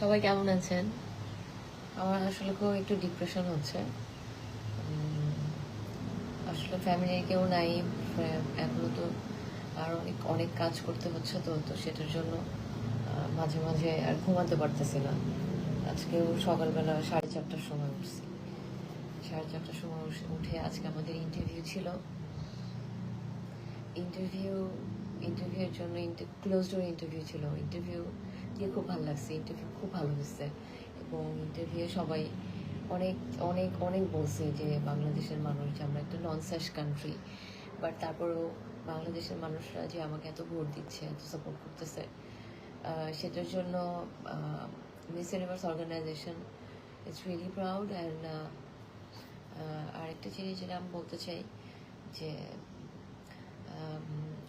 সবাই কেমন আছেন? আমার আসলে খুব একটু ডিপ্রেশন হচ্ছে। আসলে ফ্যামিলির কেউ নাই। এখনো তো আর অনেক অনেক কাজ করতে হচ্ছে, তো তো সেটার জন্য মাঝে মাঝে আর ঘুমাতে পারতেছি না। আজকেও সকালবেলা 4:30টার সময় উঠছি। 4:30টার সময় উঠে আজকে আমাদের ইন্টারভিউ ছিল। ইন্টারভিউ ইন্টারভিউয়ের জন্য ক্লোজ ডোর ইন্টারভিউ ছিল। ইন্টারভিউ দিয়ে খুব ভালো লাগছে, ইন্টারভিউ খুব ভালো হয়েছে। এবং ইন্টারভিউ সবাই অনেক অনেক অনেক বলছে যে বাংলাদেশের মানুষ, যে আমরা একটা নন স্যাশ কান্ট্রি, বাট তারপরেও বাংলাদেশের মানুষরা যে আমাকে এত ভোট দিচ্ছে, এত সাপোর্ট করতেছে, সেটার জন্য Miss Universe organization it's really proud. And আরেকটা জিনিস যেটা আমি বলতে চাই যে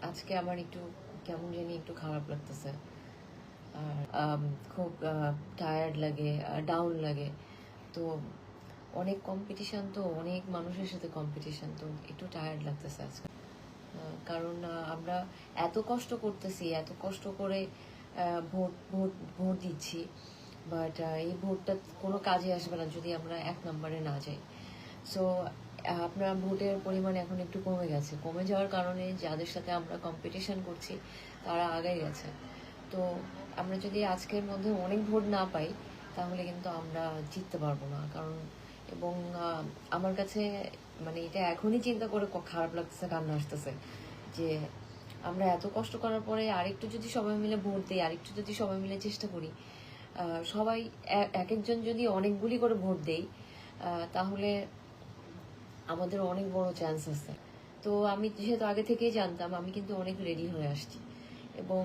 আজকে আমার একটু কেমন জানি একটু খারাপ লাগতেছে, আর খুব টায়ার্ড লাগে, ডাউন লাগে। তো অনেক কম্পিটিশন, তো অনেক মানুষের সাথে কম্পিটিশন, তো একটু টায়ার্ড লাগতেছে আজকে। কারণ আমরা এত কষ্ট করতেছি, এত কষ্ট করে ভোট ভোট ভোট দিচ্ছি, বাট এই ভোটটা কোনো কাজে আসবে না যদি আমরা 1 নম্বরে না যাই। সো আপনার ভোটের পরিমাণ এখন একটু কমে গেছে। কমে যাওয়ার কারণে যাদের সাথে আমরা কম্পিটিশন করছি তারা আগে গেছে। তো আমরা যদি আজকের মধ্যে অনেক ভোট না পাই তাহলে কিন্তু আমরা জিততে পারবো না। কারণ এবং আমার কাছে মানে এটা এখনই চিন্তা করে খারাপ লাগতেছে, কান্না আসতেছে যে আমরা এত কষ্ট করার পরে আরেকটু যদি সবাই মিলে ভোট দিই, আরেকটু যদি সবাই মিলে চেষ্টা করি, সবাই এক একজন যদি অনেকগুলি করে ভোট দেই, তাহলে আমাদের অনেক বড় চান্স আছে। তো আমি যেহেতু আগে থেকেই জানতাম, আমি কিন্তু অনেক রেডি হয়ে আসছি। এবং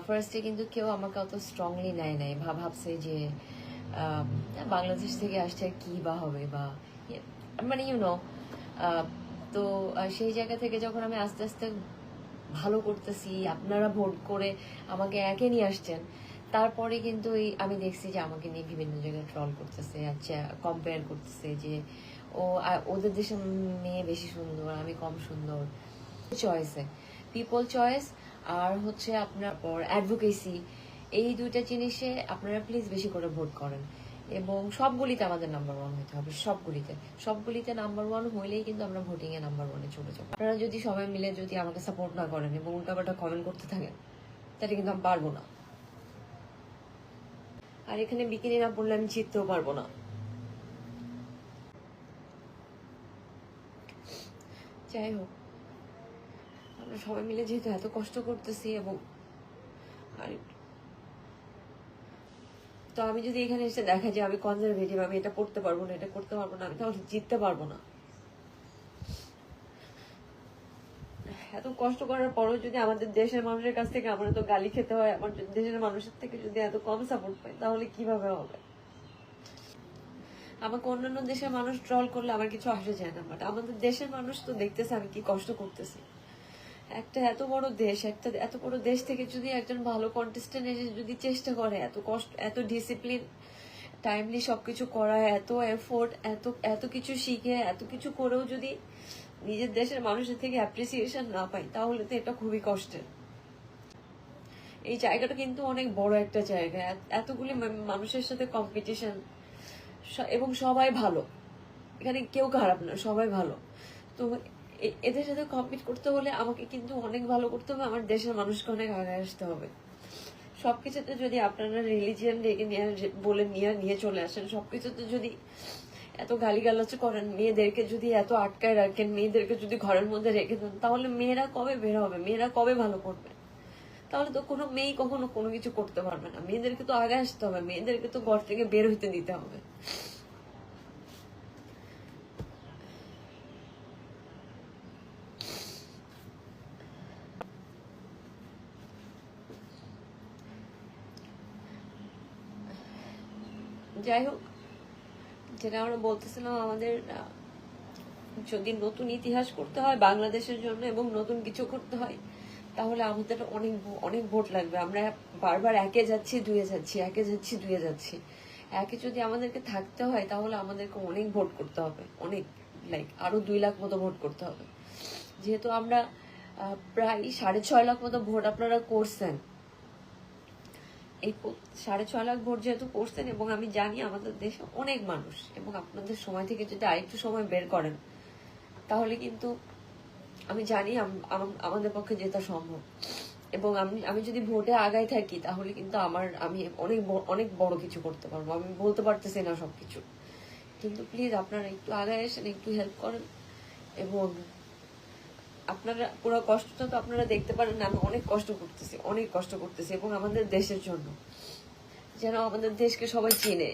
ফার্স্টে কিন্তু কেউ আমাকে অত স্ট্রংলি নেয় নাই, ভাবছে যে বাংলাদেশ থেকে আসছে আর কি বা হবে, বা মানে তো সেই জায়গা থেকে যখন আমি আস্তে আস্তে ভালো করতেছি, আপনারা ভোট করে আমাকে একে নিয়ে আসছেন, তারপরে কিন্তু আমি দেখছি যে আমাকে নিয়ে বিভিন্ন জায়গায় ট্রল করতেছে, আচ্ছা কম্পেয়ার করতেছে যে ওদের দেশের মেয়ে বেশি সুন্দর, আমি কম সুন্দর। চয়েসে পিপল চয়েস আর হচ্ছে আপনার পর অ্যাডভোকেসি, এই দুইটা জিনিসে আপনারা প্লিজ বেশি করে ভোট করেন। এবং সবগুলিতে আমাদের নাম্বার 1 হতে হবে, সবগুলিতে নাম্বার 1 হইলেই কিন্তু আমরা ভোটিং এ নাম্বার 1-এ চলে যাবো। আপনারা যদি সবাই মিলে যদি আমাকে সাপোর্ট না করেন এবং উল্টাপাল্টা কমেন্ট করতে থাকেন, তাহলে কিন্তু আমি পারবো না। আর এখানে বিকিনি না পড়লে আমি জিততেও পারবো না। যাই হোক, আমরা সবাই মিলে যেহেতু এত কষ্ট করতেছি, এবং আর তো আমি যদি এখানে এসে দেখা যায় আমি কনজারভেটিভ, আমি এটা করতে পারবো না, এটা করতে পারবো না, আমি তাহলে জিততে পারবো না। এত কষ্ট করার পরও যদি আমাদের দেশের মানুষের কাছ থেকে আমরা তো গালি খেতে হয়, আমার দেশের মানুষের থেকে যদি এত কম সাপোর্ট পাই তাহলে কিভাবে হবে? আমাকে অন্যান্য দেশের মানুষ ট্রল করলে আমার কিছু আসে যায় না, বাট আমাদের দেশের মানুষ তো দেখতেছে আমি কি কষ্ট করতেছি। একটা এত বড় দেশ, একটা এত বড় দেশ থেকে যদি একজন ভালো কন্টেস্টেন্ট এসে যদি চেষ্টা করে, এত কষ্ট, এত ডিসিপ্লিন, টাইমলি সবকিছু করা, এত এফোর্ট, এত এত কিছু শিখে, এত কিছু করেও যদি নিজের দেশের মানুষের থেকে অ্যাপ্রিসিয়েশন না পাই, তাহলে তো এটা খুবই কষ্টের। এই জায়গাটা কিন্তু অনেক বড় একটা জায়গা, এতগুলি মানুষের সাথে কম্পিটিশন, এবং সবাই ভালো, এখানে কেউ খারাপ না, সবাই ভালো। তো এদের সাথে কম্পিট করতে হলে আমাকে কিন্তু অনেক ভালো করতে হবে, আমার দেশের মানুষকে অনেক আগে আসতে হবে। সবকিছুতে যদি আপনারা রিলিজিয়ান ডেকে নিয়ে বলে নিয়ে চলে আসেন, সবকিছুতে যদি এত গালিগালাজ করেন, মেয়েদেরকে যদি এত আটকায় রাখেন, মেয়েদেরকে যদি ঘরের মধ্যে রেখে দেন, তাহলে মেয়েরা কবে বের হবে, মেয়েরা কবে ভালো করবে? তাহলে তো কোনো মেয়েই কখনো কোনো কিছু করতে পারবে না। মেয়েদেরকে তো আগে আসতে হবে, মেয়েদেরকে তো ঘর থেকে বের হইতে দিতে হবে। যাই হোক, যেটা আমরা বলতেছিলাম, আমাদের যদি নতুন ইতিহাস করতে হয় বাংলাদেশের জন্য এবং নতুন কিছু করতে হয়, তাহলে আমাদের অনেক অনেক ভোট লাগবে। আমরা বারবার একে যাচ্ছি দুয়ে যাচ্ছি, একে যাচ্ছি দুয়ে যাচ্ছি। একে যদি আমাদেরকে থাকতে হয় তাহলে আমাদেরকে অনেক ভোট করতে হবে, অনেক, লাইক আরো 2 লাখ মতো ভোট করতে হবে। যেহেতু আমরা প্রায় 6.5 লাখ মতো ভোট আপনারা করছেন, এই 6.5 লাখ ভোট যেহেতু করছেন, এবং আমি জানি আমাদের দেশে অনেক মানুষ, এবং আপনাদের সময় থেকে যদি আরেকটু সময় বের করেন তাহলে কিন্তু আমি জানি আমাদের পক্ষে জেতা সম্ভব। এবং আমি যদি ভোটে আগায় থাকি তাহলে কিন্তু আমি অনেক বড় কিছু করতে পারবো। আমি বলতে পারতেছি না সবকিছু, কিন্তু প্লিজ আপনারা একটু আগায় এসেন, একটু হেল্প করেন। এবং আপনারা পুরো কষ্টটা তো আপনারা দেখতে পারেন না, আমি অনেক কষ্ট করতেছি এবং আমাদের দেশের জন্য, যেন আমাদের দেশকে সবাই চেনে।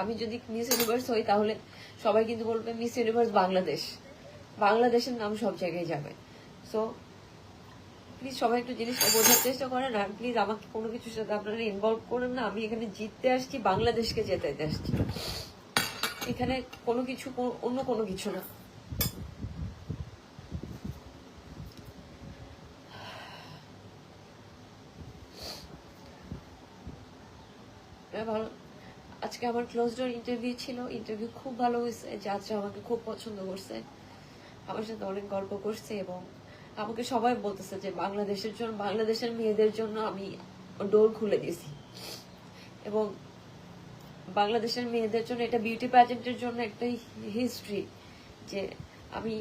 আমি যদি মিস ইউনিভার্স হই তাহলে সবাই কিন্তু বলবে মিস ইউনিভার্স বাংলাদেশের নাম সব জায়গায় যাবে। সো প্লিজ সবাই একটু জিনিসটা বোঝার চেষ্টা করেন, আর প্লিজ আমাকে কোনো কিছুর সাথে আপনারা ইনভলভ করেন না। আমি এখানে জিততে আসছি, বাংলাদেশকে জেতাইতে আসছি, এখানে কোনো কিছু অন্য কোনো কিছু না। ভালো, আজকে আমার ক্লোজ ডোর ইন্টারভিউ ছিল, ইন্টারভিউ খুব ভালো হয়েছে, জাজরা আমাকে খুব পছন্দ করছে, আমার সাথে অনেক গল্প করছে, এবং আমাকে সবাই বলতেছে যে বাংলাদেশের মেয়েদের জন্য আমি ডোর খুলে দিয়েছি। এবং বাংলাদেশের মেয়েদের জন্য এটা বিউটি প্যাজেন্টের জন্য একটা হিস্ট্রি, যে আমি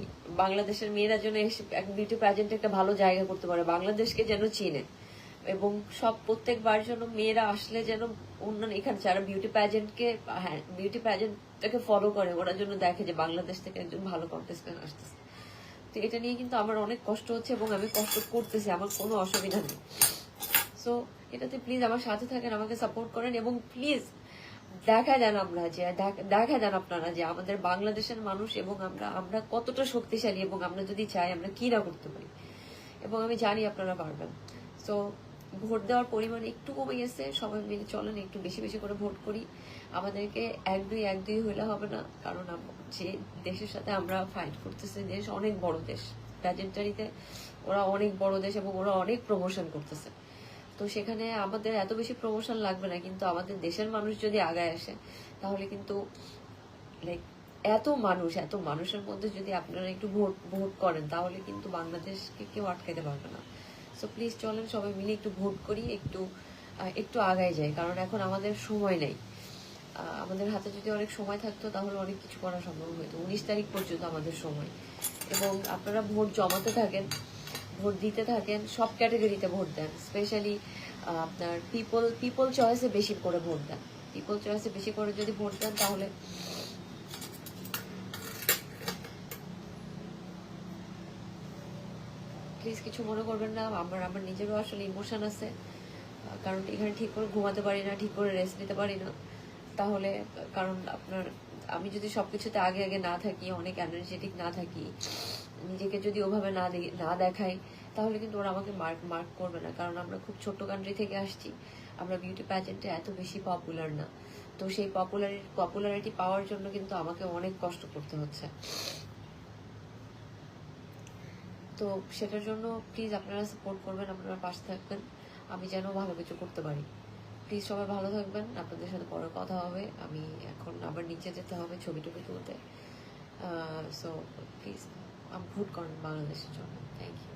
বাংলাদেশের মেয়েরা যেন এক বিউটি প্যাজেন্টে একটা ভালো জায়গা করতে পারে, বাংলাদেশকে যেন চিনে, এবং প্রত্যেকবার যেন মেয়েরা আসলে যেন অন্যান্য এখানে যারা বিউটি প্যাজেন্টটাকে ফলো করে, ওরা জন্য দেখে যে বাংলাদেশ থেকে একজন ভালো কন্টেস্টেন্ট আসতেছে। তো এটা নিয়ে কিন্তু আমার অনেক কষ্ট হচ্ছে, এবং আমি কষ্ট করতেছি, আমার কোনো অসুবিধা নেই। সো এটাতে প্লিজ আমার সাথে থাকেন, আমাকে সাপোর্ট করেন, এবং প্লিজ দেখা যান আপনারা যে আমাদের বাংলাদেশের মানুষ এবং আমরা কতটা শক্তিশালী, এবং আমরা যদি চাই আমরা কি না করতে পারি, এবং আমি জানি আপনারা পারবেন। সো ভোট দেওয়ার পরিমাণ একটু কমে গেছে, সবাই মিলে চলেন একটু বেশি বেশি করে ভোট করি। আমাদেরকে এক দুই হইলে হবে না, কারণ যে দেশের সাথে আমরা ফাইট করতেছি, দেশ অনেক বড় দেশ, প্যাজেন্টারিতে ওরা অনেক বড় দেশ, এবং ওরা অনেক প্রমোশন করতেছে। তো সেখানে আমাদের এত বেশি প্রমোশন লাগবে না, কিন্তু আমাদের দেশের মানুষ যদি আগায় আসে তাহলে কিন্তু লাইক এত মানুষের মধ্যে যদি আপনারা একটু ভোট করেন তাহলে কিন্তু বাংলাদেশকে কেউ আটকাতে পারবে না। সো প্লিজ চলেন সবাই মিলে একটু ভোট করি, একটু আগায় যাই, কারণ এখন আমাদের সময় নেই। আমাদের হাতে যদি অনেক সময় থাকতো তাহলে অনেক কিছু করা সম্ভব হতো। 19 তারিখ পর্যন্ত আমাদের সময়, এবং আপনারা ভোট জমাতে থাকেন, ভোট দিতে থাকেন, সব ক্যাটাগরিতে ভোট দেন, স্পেশালি আপনার পিপল চয়েসে বেশি করে ভোট দেন। পিপল চয়েসে বেশি করে যদি ভোট দেন তাহলে প্লিজ কিছু মনে করবেন না, আমার নিজেরও আসলে ইমোশন আছে, কারণ এখানে ঠিক করে ঘুমাতে পারি না, ঠিক করে রেস্ট নিতে পারি না। তাহলে কারণ আমি যদি সবকিছুতে আগে না থাকি, অনেক এনার্জেটিক না থাকি, নিজেকে যদি ওভাবে না দেখাই, তাহলে কিন্তু ওরা আমাকে মার্ক করবে না, কারণ আমরা খুব ছোট্ট কান্ট্রি থেকে আসছি, আমরা বিউটি প্যাজেন্টে এত বেশি পপুলার না। তো সেই পপুলারিটি পাওয়ার জন্য কিন্তু আমাকে অনেক কষ্ট করতে হচ্ছে। তো সেটার জন্য প্লিজ আপনারা সাপোর্ট করবেন, আপনারা পাশে থাকবেন, আমি যেন ভালো কিছু করতে পারি। প্লিজ সবাই ভালো থাকবেন, আপনাদের সাথে পরে কথা হবে। আমি এখন আবার নিচে যেতে হবে ছবি টবি তুলতে। সো প্লিজ ভোট করেন বাংলাদেশের জন্য। Thank you.